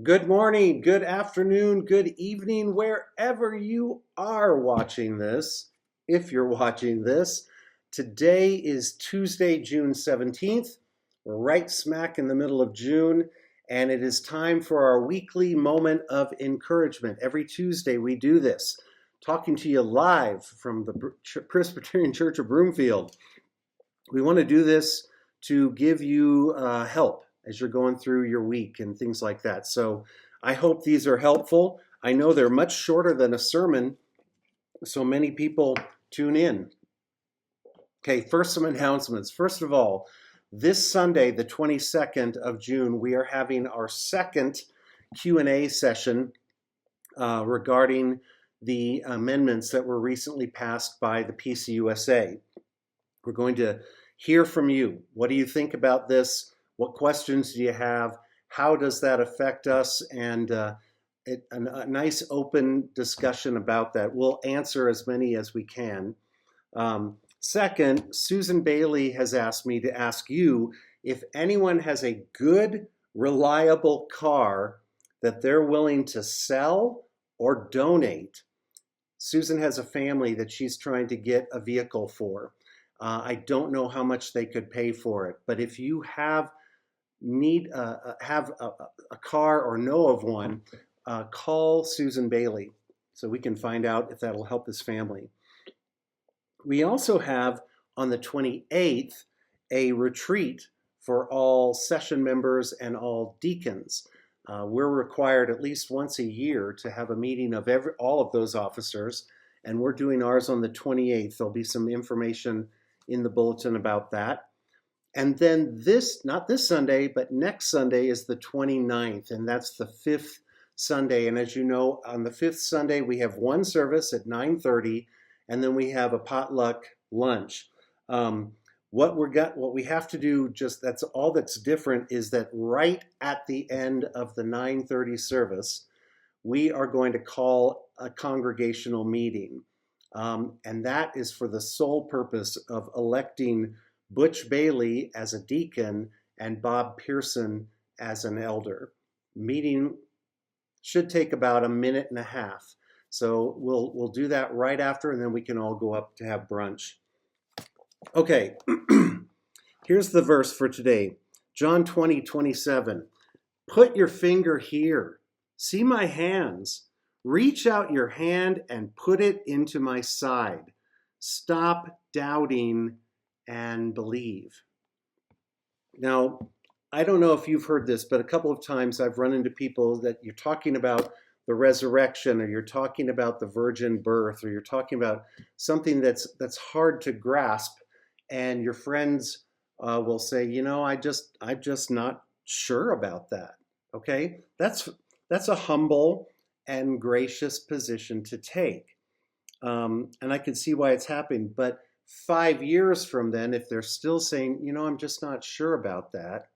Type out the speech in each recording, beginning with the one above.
Good morning, good afternoon, good evening, wherever you are watching this. If you're watching this, today is Tuesday, June 17th. We're right smack in the middle of June, and it is time for our weekly moment of encouragement. Every Tuesday, we do this, talking to you live from the Presbyterian Church of Broomfield. We want to do this to give you help as you're going through your week and things like that. So I hope these are helpful. I know they're much shorter than a sermon, so many people tune in. Okay, first some announcements. First of all, this Sunday, the 22nd of June, we are having our second Q&A session regarding the amendments that were recently passed by the PCUSA. We're going to hear from you. What do you think about this? What questions do you have? How does that affect us? And a nice open discussion about that. We'll answer as many as we can. Second, Susan Bailey has asked me to ask you if anyone has a good, reliable car that they're willing to sell or donate. Susan has a family that she's trying to get a vehicle for. I don't know how much they could pay for it, but if you have a car or know of one, call Susan Bailey so we can find out if that'll help this family. We also have on the 28th a retreat for all session members and all deacons. We're required at least once a year to have a meeting of all of those officers, and we're doing ours on the 28th. There'll be some information in the bulletin about that. And then not this Sunday, but next Sunday is the 29th, and that's the fifth Sunday. And as you know, on the fifth Sunday, we have one service at 9:30, and then we have a potluck lunch. What we have to do, that's all that's different, is that right at the end of the 9:30 service, we are going to call a congregational meeting. And that is for the sole purpose of electing Butch Bailey as a deacon and Bob Pearson as an elder. Meeting should take about a minute and a half. So we'll do that right after, and then we can all go up to have brunch. Okay, here's the verse for today. John 20:27. Put your finger here. See my hands. Reach out your hand and put it into my side. Stop doubting and believe. Now, I don't know if you've heard this, but a couple of times I've run into people that you're talking about the resurrection, or you're talking about the virgin birth, or you're talking about something that's hard to grasp, and your friends will say, I'm just not sure about that. Okay, that's a humble and gracious position to take. And I can see why it's happening. But 5 years from then, if they're still saying, I'm just not sure about that,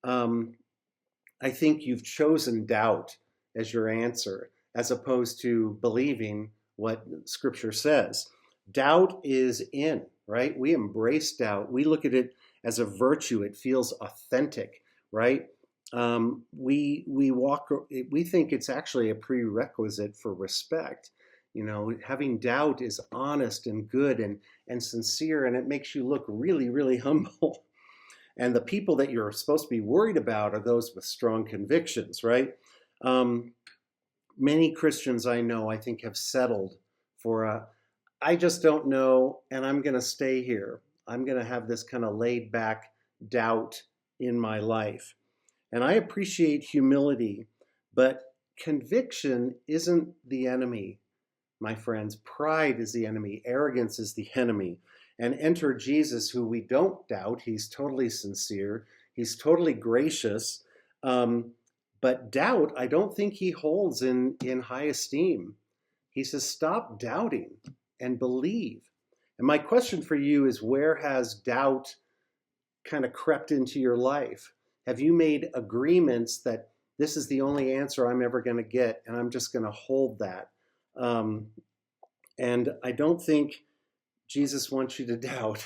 I think you've chosen doubt as your answer, as opposed to believing what Scripture says. Doubt is in, right? We embrace doubt. We look at it as a virtue. It feels authentic, right? We think it's actually a prerequisite for respect. Having doubt is honest and good and sincere, and it makes you look really, really humble. And the people that you're supposed to be worried about are those with strong convictions, right? Many Christians I know, I think, have settled for I just don't know, and I'm going to stay here. I'm going to have this kind of laid back doubt in my life. And I appreciate humility, but conviction isn't the enemy, my friends. Pride is the enemy. Arrogance is the enemy. And enter Jesus, who we don't doubt. He's totally sincere. He's totally gracious. But doubt, I don't think he holds in high esteem. He says, stop doubting and believe. And my question for you is, where has doubt kind of crept into your life? Have you made agreements that this is the only answer I'm ever going to get, and I'm just going to hold that? And I don't think Jesus wants you to doubt.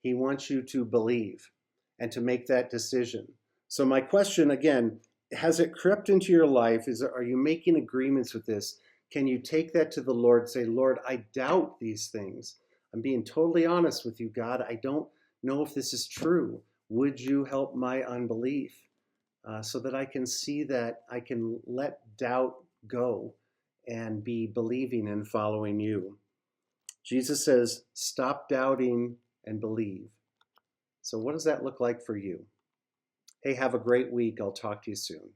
He wants you to believe and to make that decision. So my question again, has it crept into your life? Are you making agreements with this? Can you take that to the Lord? Say, Lord, I doubt these things. I'm being totally honest with you, God. I don't know if this is true. Would you help my unbelief so that I can see that I can let doubt go and be believing and following you? Jesus says, stop doubting and believe. So what does that look like for you? Hey, have a great week. I'll talk to you soon.